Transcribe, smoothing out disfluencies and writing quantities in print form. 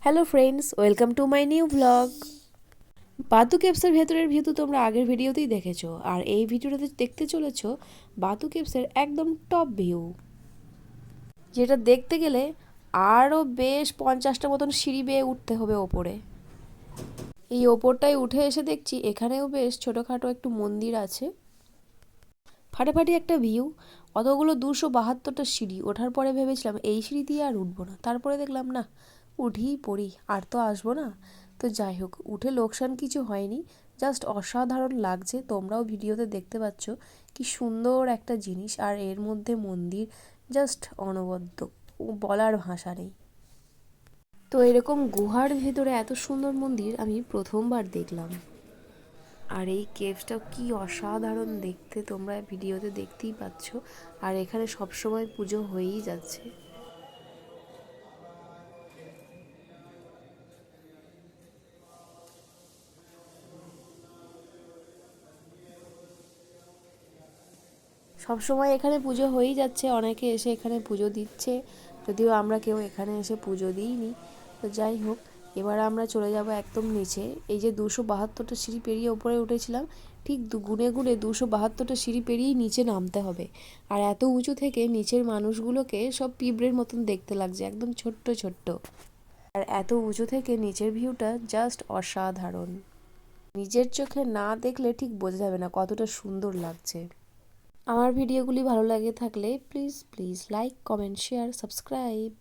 Hello friends, welcome to my new blog. Batu কেভসের ভেতরের view তো তোমরা আগের ভিডিওতেই দেখেছো, আর এই ভিডিওটাতে দেখতে চলেছো বাতু কেভসের একদম টপ ভিউ, যেটা দেখতে গেলে আরও বেশ 50টা মতন সিঁড়ি বেয়ে উঠতে হবে ওপরে। এই ওপরটায় উঠে এসে দেখছি এখানেও বেশ ছোটোখাটো একটু মন্দির আছে। ফাটাফাটি একটা ভিউ। অতগুলো 272টা সিঁড়ি ওঠার পরে ভেবেছিলাম এই সিঁড়ি দিয়ে আর উঠবো না, তারপরে দেখলাম না, উঠেই পড়ি, আর তো আসবো না। তো যাই হোক, উঠে লোকসান কিছু হয়নি, জাস্ট অসাধারণ লাগছে। তোমরাও ভিডিওতে দেখতে পাচ্ছ কি সুন্দর একটা জিনিস, আর এর মধ্যে মন্দির জাস্ট অনবদ্য, বলার ভাষা নেই। তো এরকম গুহার ভেতরে এত সুন্দর মন্দির আমি প্রথমবার দেখলাম। আর এই কেভসটাও কি অসাধারণ দেখতে, তোমরা ভিডিওতে দেখতেই পাচ্ছ। আর এখানে সবসময় পুজো হয়েই যাচ্ছে। সবসময় এখানে পুজো হয়েই যাচ্ছে, অনেকে এসে এখানে পুজো দিচ্ছে, যদিও আমরা কেউ এখানে এসে পুজো দিইনি। তো যাই হোক, এবার আমরা চলে যাব একদম নিচে। এই যে 272টা সিঁড়ি পেরিয়ে ওপরে উঠেছিলাম, ঠিক গুনে গুনে 272টা সিঁড়ি পেরিয়েই নিচে নামতে হবে। আর এত উঁচু থেকে নিচের মানুষগুলোকে সব পিঁপড়ের মতন দেখতে লাগছে, একদম ছোট্ট ছোট্ট। আর এত উঁচু থেকে নিচের ভিউটা জাস্ট অসাধারণ। নিজের চোখে না দেখলে ঠিক বোঝা যাবে না কতটা সুন্দর লাগছে। আমার ভিডিওগুলি ভালো লাগে থাকলে please please like, comment, share, subscribe.